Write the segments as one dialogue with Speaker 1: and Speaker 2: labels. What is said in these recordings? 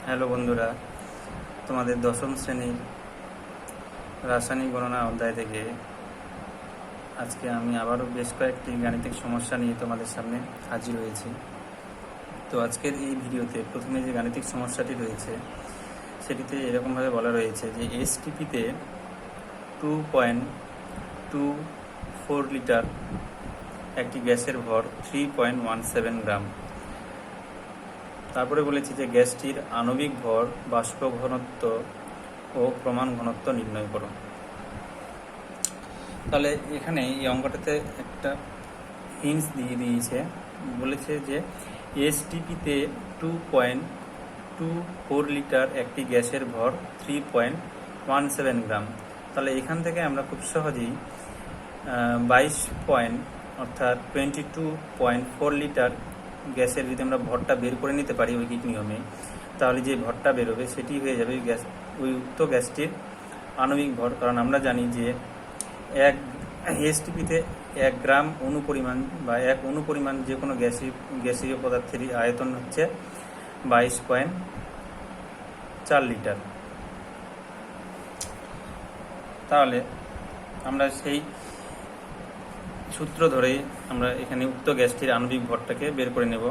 Speaker 1: Hello বন্ধুরা, তোমাদের দশম শ্রেণীর রাসায়নিক গণনা অধ্যায় থেকে আজকে আমি আবারও বেশ কয়েকটি গাণিতিক সমস্যা নিয়ে তোমাদের সামনে হাজির হয়েছি। তো আজকের এই ভিডিওতে প্রথমে যে গাণিতিক সমস্যাটি রয়েছে সেটিতে এরকমভাবে বলা রয়েছে যে এসটিপিতে 2.24 লিটার একটি গ্যাসের ভর 3.17 গ্রাম। তারপরে বলেছি যে গ্যাসটির আণবিক ভর, বাষ্প ঘনত্ব ও প্রমাণ ঘনত্ব নির্ণয় করো। তাহলে এখানে এই অঙ্কটাতে একটা হিন্টস দিয়ে দিয়েছে, বলেছে যে এসটিপিতে 2.24 লিটার একটি গ্যাসের ভর 3.17 গ্রাম। তাহলে এখান থেকে আমরা খুব সহজেই 22 পয়েন্ট অর্থাৎ 22.4 লিটার গ্যাসের যদি আমরা ভরটা বের করে নিতে পারি ঐকিক নিয়মে, তাহলে যে ভরটা বেরোবে সেটি হয়ে যাবে ওই উক্ত গ্যাসটির আণবিক ভর। কারণ আমরা জানি যে এক এসটিপিতে 1 গ্রাম অনুপরিমাণ বা এক অনুপরিমাণ যে কোনো গ্যাসীয় পদার্থেরই আয়তন হচ্ছে 22.4 লিটার। তাহলে আমরা সেই সূত্র ধরেই আমরা এখানে উক্ত গ্যাসটির আণবিক ভরটাকে বের করে নেব।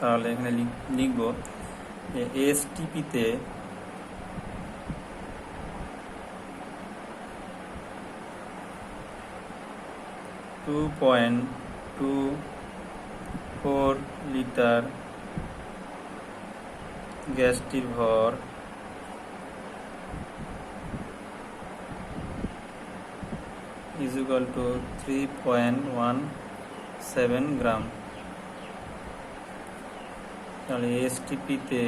Speaker 1: তাহলে এখানে লিখব যে এসটিপিতে 2.24 লিটার গ্যাসটির ভর is equal to 3.17 গ্রাম। তাহলে এসটিপিতে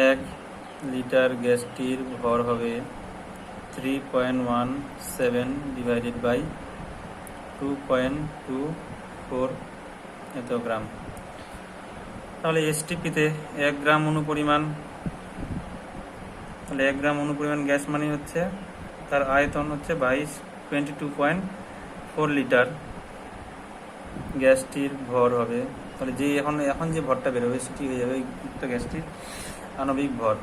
Speaker 1: 1 লিটার গ্যাসটির ভর হবে 3.17 ডিভাইডেড বাই 2.24 এত গ্রাম। তাহলে এসটিপিতে 1 গ্রাম অনুপরিমাণ, তাহলে 1 গ্রাম অনুপরিমাণ গ্যাস মানে হচ্ছে তার আয়তন হচ্ছে 22.4 লিটার গ্যাসটির ভর হবে। তাহলে যে এখন যে ভরটা বেরোবে সেটি হয়ে যাবে উক্ত গ্যাসটির আণবিক ভর।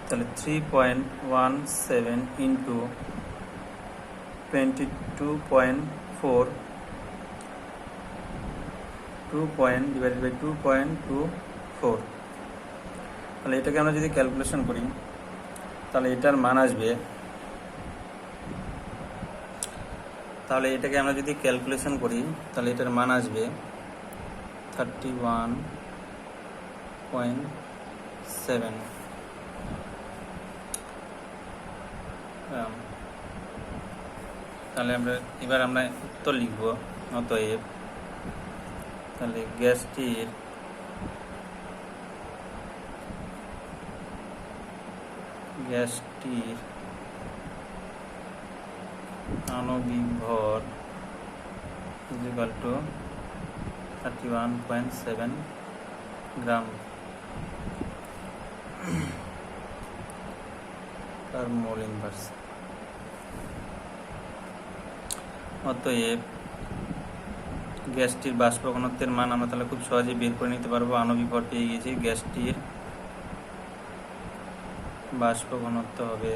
Speaker 1: তাহলে 3.17 ইন্টু 22.4 ডিভাইডেড বাই 2.24। তাহলে এটাকে আমরা যদি ক্যালকুলেশন করি তাহলে এটার মান আসবে, তাহলে এটাকে আমরা যদি ক্যালকুলেশন করি তাহলে এটার মান আসবে 31.7 গ্রাম। তাহলে এবার আমরা উত্তর লিখব। অতএব তাহলে গ্যাসটির আণবিক ভর is equal to 31.7 gram per mole inverse। অতএব গ্যাসটির বাষ্প ঘনত্বের মান আমরা তাহলে খুব সহজেই বের করে নিতে পারবো। আণবিক ভর পেয়ে গেছি, গ্যাসটির বাষ্প ঘনত্ব হবে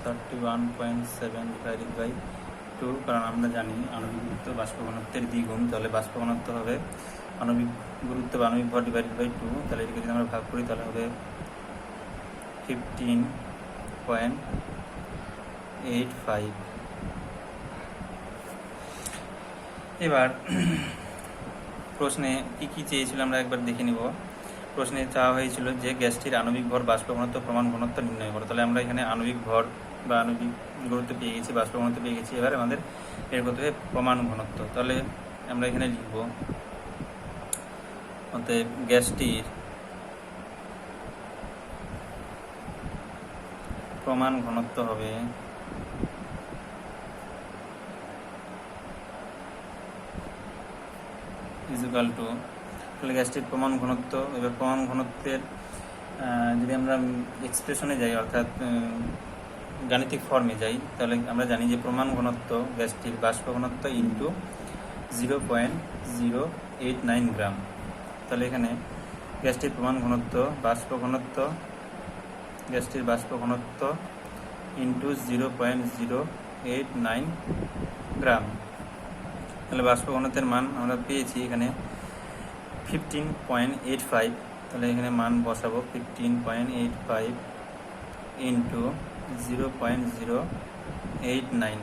Speaker 1: 31.7 ডিভাইডেড বাই 2, কারণ আমরা জানি আণবিক গুরুত্ব বাষ্প ঘনত্বের দ্বিগুণ। তাহলে বাষ্প ঘনত্ব হবে আণবিক গুরুত্ব বা আণবিক ভর ডিভাইডেড বাই 2। তাহলে এটাকে যদি আমরা ভাগ করি তাহলে হবে 15.85। এবার প্রশ্নে কি চেয়েছিল আমরা একবার দেখে নিব। প্রশ্নে চাওয়া হয়েছিল যে গ্যাসটির আণবিক ভর, বাষ্প ঘনত্ব, প্রমাণ ঘনত্ব নির্ণয় করো। তাহলে আমরা এখানে আণবিক ভর বা আণবিক গুরুত্ব পেয়ে গেছি, বাষ্প ঘনত্ব পেয়ে গেছি। এবার আমাদের বের করতে হবে প্রমাণ ঘনত্ব। তাহলে আমরা এখানে লিখব অতএব গ্যাসটির প্রমাণ ঘনত্ব হবে is equal to, তাহলে গ্যাসটির প্রমাণ ঘনত্ব, এবার প্রমাণ ঘনত্বের যদি আমরা এক্সপ্রেশনে যাই অর্থাৎ গাণিতিক ফর্মে যাই, তাহলে আমরা জানি যে প্রমাণ ঘনত্ব গ্যাসটির বাষ্প ঘনত্ব ইন্টু 0.089 গ্রাম। তাহলে এখানে গ্যাসটির প্রমাণ ঘনত্ব গ্যাসটির বাষ্প ঘনত্ব ইন্টু 0.089 গ্রাম। তাহলে বাষ্প ঘনত্বের মান আমরা পেয়েছি এখানে 15.85। তাহলে এখানে মান বসাবো 15.85 ইন্টু 0.089।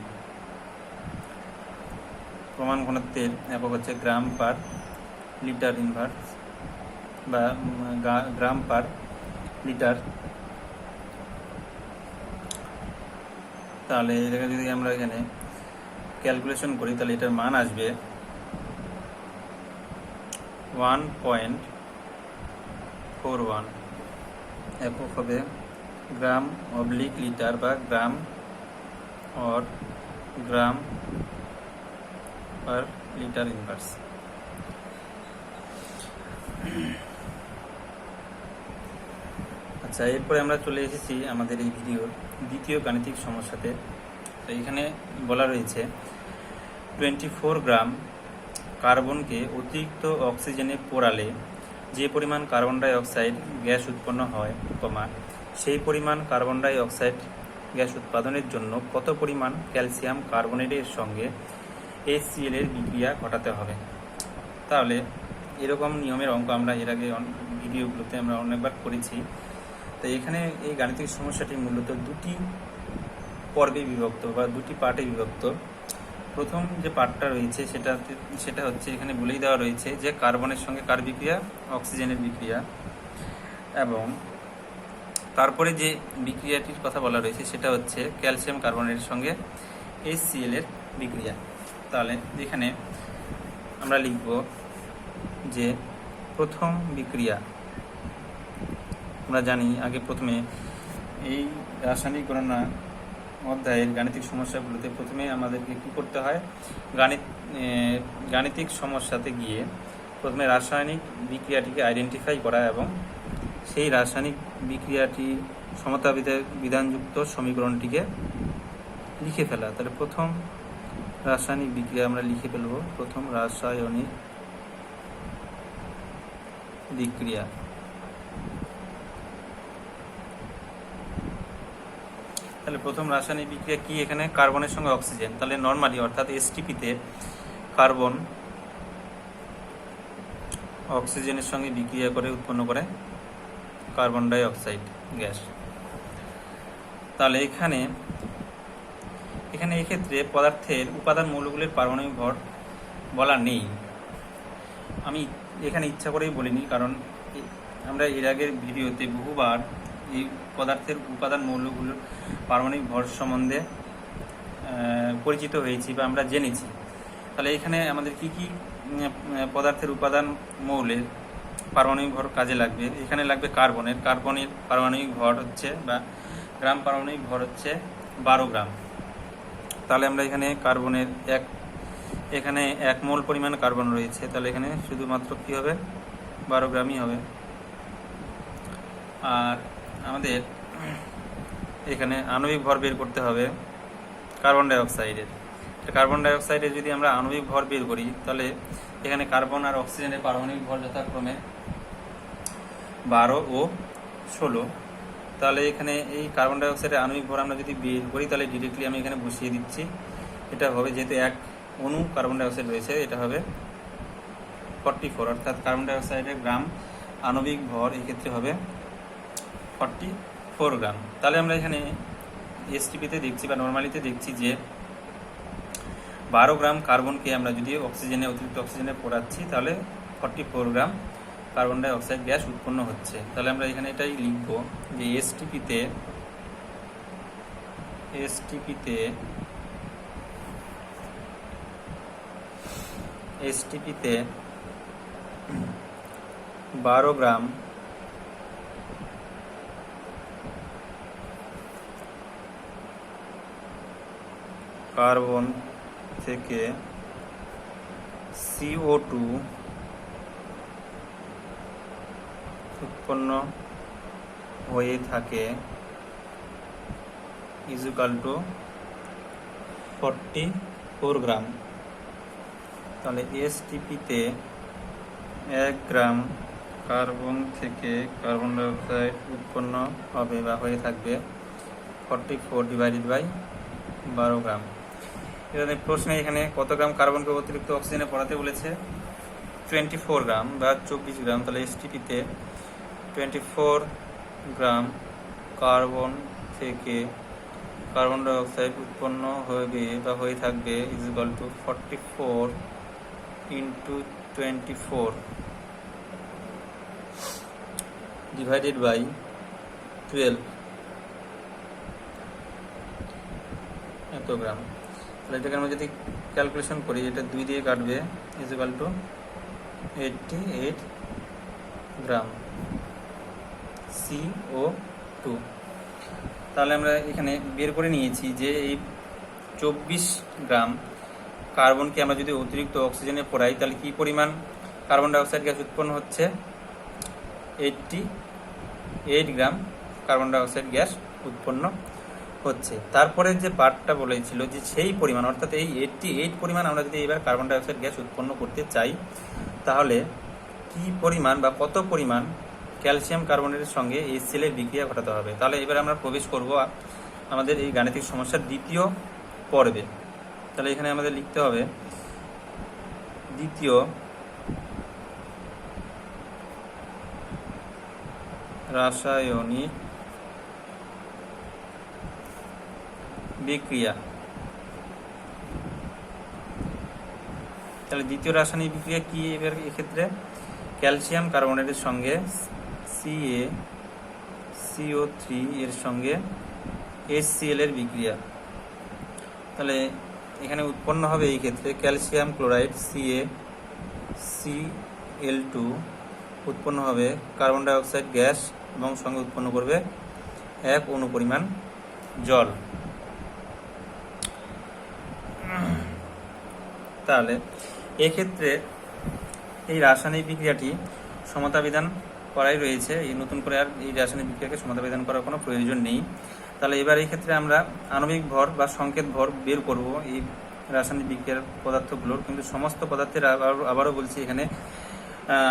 Speaker 1: প্রমাণ ঘনত্বের একক হচ্ছে গ্রাম পার লিটার ইনভার্স বা গ্রাম পার লিটার। তাহলে এটাকে যদি আমরা এখানে ক্যালকুলেশন করি তাহলে এটার মান আসবে 1.41। একক হবে গ্রাম অবলিক লিটার বা গ্রাম और গ্রাম পার লিটার ইনভার্স। আচ্ছা, এরপরে আমরা চলে এসেছি আমাদের এই ভিডিওর দ্বিতীয় গাণিতিক সমস্যাতে। তো এখানে বলা রয়েছে 24 গ্রাম কার্বনকে অতিরিক্ত অক্সিজেনে পোড়ালে যে পরিমাণ কার্বন ডাই অক্সাইড গ্যাস উৎপন্ন হয়, সেই পরিমাণ কার্বন ডাই অক্সাইড গ্যাস উৎপাদনের জন্য কত পরিমাণ ক্যালসিয়াম কার্বনেটের সঙ্গে HCl এর বিক্রিয়া ঘটাতে হবে। তাহলে এরকম নিয়মের অঙ্ক আমরা এর আগে ভিডিওগুলোতে আমরা অনেকবার করেছি। তো এখানে এই গাণিতিক সমস্যাটি মূলত দুটি পর্বে বিভক্ত বা দুটি পার্টে বিভক্ত। প্রথম যে পার্টটা রয়েছে সেটা হচ্ছে এখানে বলেই দেওয়া রয়েছে যে কার্বনের সঙ্গে কার বিক্রিয়া, অক্সিজেনের বিক্রিয়া, এবং তারপরে যে বিক্রিয়াটির কথা বলা রয়েছে সেটা হচ্ছে ক্যালসিয়াম কার্বনেটের সঙ্গে HCl এর বিক্রিয়া। তাহলে এখানে আমরা লিখব যে প্রথম বিক্রিয়া। আমরা জানি আগে প্রথমে এই রাসায়নিক গণনা অধ্যায়ের গাণিতিক সমস্যাগুলোতে প্রথমে আমাদেরকে কী করতে হয়, গাণিতিক সমস্যাতে গিয়ে প্রথমে রাসায়নিক বিক্রিয়াটিকে আইডেন্টিফাই করা এবং সেই রাসায়নিক বিক্রিয়াটির সমতা বিধানযুক্ত সমীকরণটিকে লিখে ফেলা। তাহলে প্রথম রাসায়নিক বিক্রিয়া আমরা লিখে ফেলব, প্রথম রাসায়নিক বিক্রিয়া। তাহলে প্রথম রাসায়নিক বিক্রিয়া কি, এখানে কার্বনের সঙ্গে অক্সিজেন। তাহলে নরমালি অর্থাৎ এসটিপিতে কার্বন অক্সিজেনের সঙ্গে বিক্রিয়া করে উৎপন্ন করে কার্বন ডাই অক্সাইড গ্যাস। তাহলে এখানে এক্ষেত্রে পদার্থের উপাদান মৌলগুলির পারমাণবিক ভর বলা নেই। আমি এখানে ইচ্ছা করেই বলিনি, কারণ আমরা এর আগের ভিডিওতে বহুবার এই পদার্থের উপাদান মৌলগুলোর পারমাণবিক ভর সম্বন্ধে পরিচিত হয়েছি বা আমরা জেনেছি। তাহলে এখানে আমাদের কি কি পদার্থের উপাদান মৌলের পারমাণবিক ভর কাজে লাগবে। এখানে লাগবে কার্বনের পারমাণবিক ভর হচ্ছে বা গ্রাম পারমাণবিক ভর হচ্ছে 12 গ্রাম। তাহলে আমরা এখানে কার্বনের এখানে 1 মোল পরিমাণ কার্বন রয়েছে, তাহলে এখানে শুধুমাত্র কি হবে, 12 গ্রামই হবে। আর আমাদের এখানে আণবিক ভর বের করতে হবে কার্বন ডাই অক্সাইডের। কার্বন ডাই অক্সাইডের যদি আমরা আণবিক ভর বের করি তাহলে এখানে কার্বন আর অক্সিজেনের পারমাণবিক ভর যথাক্রমে 12 ও 16। তাহলে এখানে এই কার্বন ডাই অক্সাইডের আণবিক ভর আমরা যদি বের করি তাহলে ডিরেক্টলি আমি এখানে বসিয়ে দিচ্ছি। এটা হবে, যেহেতু 1 অণু কার্বন ডাই অক্সাইড রয়েছে, এটা হবে 44, অর্থাৎ কার্বন ডাই অক্সাইডের গ্রাম আণবিক ভর এক্ষেত্রে হবে 44 গ্রাম। তাহলে আমরা এখানে এসটিপিতে দেখছি বা নর্মালিতে দেখছি যে 12 গ্রাম কার্বনকে আমরা যদি অতিরিক্ত অক্সিজেনে পোড়াচ্ছি তাহলে 44 গ্রাম কার্বন ডাই অক্সাইড গ্যাস উৎপন্ন হচ্ছে। তাহলে আমরা এখানে এটাই লিখব যে এসটিপিতে 12 গ্রাম কার্বন থেকে CO2 উৎপন্ন হয়ে থাকে ইজ ইকুয়াল টু 44 গ্রাম। তাহলে এসটিপিতে 1 গ্রাম কার্বন থেকে কার্বন ডাইঅক্সাইড উৎপন্ন হবে বা হয়ে থাকবে 44 ডিভাইডেড বাই 12 গ্রাম। এখানে প্রশ্নে এখানে কত গ্রাম কার্বনকে অতিরিক্ত অক্সিজেনে পড়াতে বলেছে? 24 গ্রাম বা 24 গ্রাম। তাহলে এসটিপিতে 24 গ্রাম কার্বন থেকে কার্বন ডাইঅক্সাইড উৎপন্ন হবে বা হয়ে থাকবে is equal to 44 into 24 divided by 12 এত গ্রাম। তাহলে এটাকে আমরা যদি ক্যালকুলেশন করি, এটা 2 দিয়ে কাটবে, is equal two 88 gram CO2। তাহলে আমরা এখানে বের করে নিয়েছি যে এই 24 গ্রাম কার্বনকে আমরা যদি অতিরিক্ত অক্সিজেনে পড়াই তাহলে কি পরিমাণ কার্বন ডাইঅক্সাইড গ্যাস উৎপন্ন হচ্ছে? 88 গ্রাম কার্বন ডাইঅক্সাইড গ্যাস উৎপন্ন হচ্ছে। তারপরে যে পার্টটা বলেছিল যে সেই পরিমাণ, অর্থাৎ এই 88 পরিমাণ আমরা যদি এবার কার্বন ডাইঅক্সাইড গ্যাস উৎপন্ন করতে চাই তাহলে কি পরিমাণ বা কত পরিমাণ ক্যালসিয়াম কার্বনেটের সঙ্গে HCl এর বিক্রিয়া ঘটাতে হবে। তাহলে এবার আমরা প্রবেশ করব আমাদের এই গাণিতিক সমস্যার দ্বিতীয় পর্বে। তাহলে এখানে আমাদের লিখতে হবে দ্বিতীয় রাসায়নিক বিক্রিয়া। তাহলে দ্বিতীয় রাসায়নিক বিক্রিয়া কি? এবার এক্ষেত্রে ক্যালসিয়াম কার্বনেটের সঙ্গে CaCO3 এর সঙ্গে HCl এর বিক্রিয়া। তাহলে এখানে উৎপন্ন হবে এই ক্ষেত্রে ক্যালসিয়াম ক্লোরাইড CaCl2 উৎপন্ন হবে কার্বন ডাইঅক্সাইড গ্যাস এবং সঙ্গে উৎপন্ন করবে 1 অণু পরিমাণ জল। তাহলে এক্ষেত্রে এই রাসায়নিক বিক্রিয়াটি সমতা বিধান করাই রয়েছে, এই নতুন করে আর এই রাসায়নিক বিক্রিয়াকে সমতা বিধান করার কোনো প্রয়োজন নেই। তাহলে এবার এই ক্ষেত্রে আমরা আণবিক ভর বা সংকেত ভর বের করব এই রাসায়নিক বিক্রিয়ার পদার্থগুলোর, কিন্তু সমস্ত পদার্থের আবারও বলছি এখানে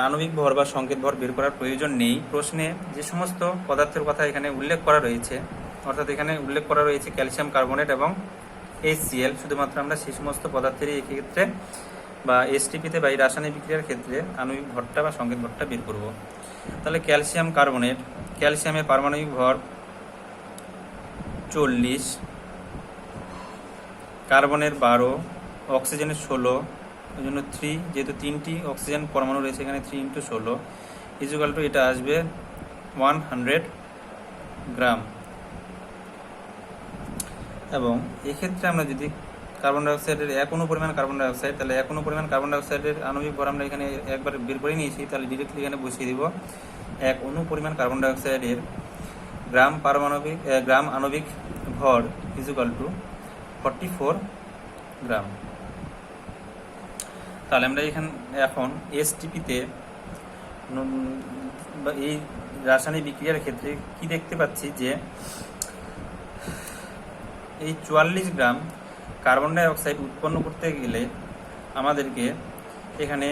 Speaker 1: আণবিক ভর বা সংকেত ভর বের করার প্রয়োজন নেই। প্রশ্নে যে সমস্ত পদার্থের কথা এখানে উল্লেখ করা রয়েছে, অর্থাৎ এখানে উল্লেখ করা রয়েছে ক্যালসিয়াম কার্বনেট এবং HCl, শুধুমাত্র আমরা সেই সমস্ত পদার্থেরই এক্ষেত্রে বা এসটিপিতে বা এই রাসায়নিক বিক্রিয়ার ক্ষেত্রে আণবিক ভরটা বা সংকেত ভরটা বের করব। তাহলে ক্যালসিয়াম কার্বনেট, ক্যালসিয়ামের পারমাণবিক ভর 40, কার্বনের 12, অক্সিজেনের 16, ওই জন্য 3, যেহেতু 3টি অক্সিজেন পরমাণু রয়েছে এখানে 3 × 16 ইজ ইকুয়াল টু এটা আসবে 100 গ্রাম। এবং এক্ষেত্রে আমরা যদি কার্বন ডাইঅক্সাইডের 1 অণু পরিমাণ কার্বন ডাইঅক্সাইড, তাহলে 1 অণু পরিমাণ কার্বন ডাইঅক্সাইডের আণবিক ভর আমরা এখানে একবার বের করে নিয়েছি, তাহলে ডিরেক্টলি এখানে বসিয়ে দিব 1 অণু পরিমাণ কার্বন ডাইঅক্সাইডের গ্রাম আণবিক ভর ইজ ইকুয়াল টু 44 গ্রাম। তাহলে আমরা এখন এসটিপিতে এই রাসায়নিক বিক্রিয়ার ক্ষেত্রে কি দেখতে পাচ্ছি যে এই 44 গ্রাম কার্বন ডাইঅক্সাইড উৎপন্ন করতে গেলে আমাদেরকে এখানে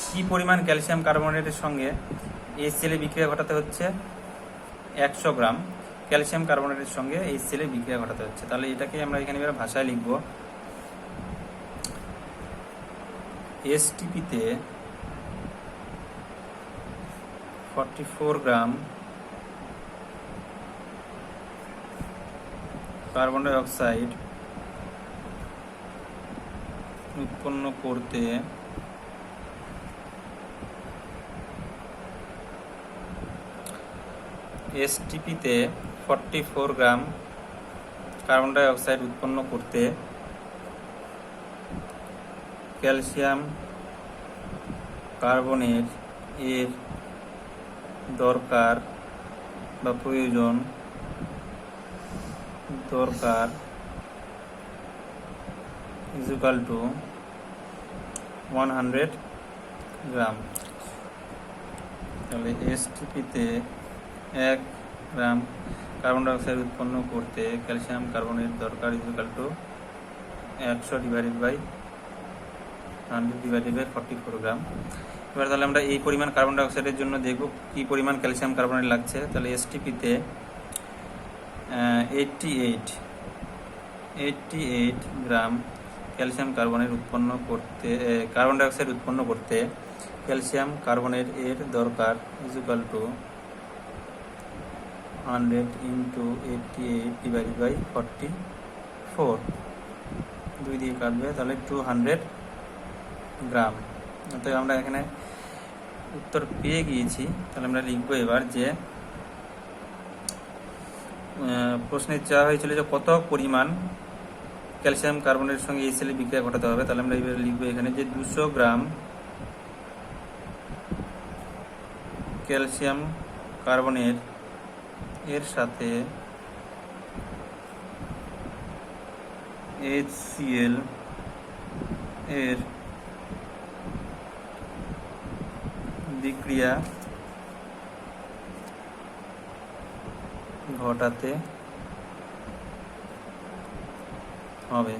Speaker 1: কি পরিমাণ ক্যালসিয়াম কার্বনেটের সঙ্গে HCl এর বিক্রিয়া ঘটাতে হচ্ছে? 100 গ্রাম ক্যালসিয়াম কার্বনেটের সঙ্গে HCl এর বিক্রিয়া ঘটাতে হচ্ছে। তাহলে এটাকে আমরা এখানে এবার ভাষায় লিখব এসটিপিতে 44 গ্রাম কার্বন ডাইঅক্সাইড উৎপন্ন করতে এসটিপিতে 44 গ্রাম কার্বন ডাইঅক্সাইড উৎপন্ন করতে ক্যালসিয়াম কার্বনেট এর দরকার বা প্রয়োজন ইজ ইকুয়াল টু 100 গ্রাম। তাহলে এসটিপিতে 1 গ্রাম কার্বন ডাইঅক্সাইড উৎপন্ন করতে ক্যালসিয়াম কার্বনের দরকার equal to 100 divided by 100 divided by 44 gram. এবার তাহলে আমরা এই পরিমাণ কার্বন ডাইঅক্সাইডের জন্য দেখব কি পরিমাণ ক্যালসিয়াম কার্বনেট লাগছে। তাহলে এসটিপিতে 88 গ্রাম ক্যালসিয়াম কার্বনেট উৎপন্ন করতে কার্বন ডাইঅক্সাইড উৎপন্ন করতে ক্যালসিয়াম কার্বনেট এর দরকার equal to 100 into 88 divided by 44, 2 দিয়ে কাটবে, তাহলে 200 গ্রাম। অতএব আমরা এখানে উত্তর পেয়ে গিয়েছি। তাহলে আমরা লিখবো এবার যে প্রশ্নে চাওয়া হয়েছিল যে কত পরিমাণ ক্যালসিয়াম কার্বনের সঙ্গে HCl বিক্রিয়া ঘটাতে হবে। তাহলে আমরা এবার লিখবো এখানে যে 200 গ্রাম ক্যালসিয়াম কার্বনের এর সাথে HCl এর বিক্রিয়া ঘটাতে হবে।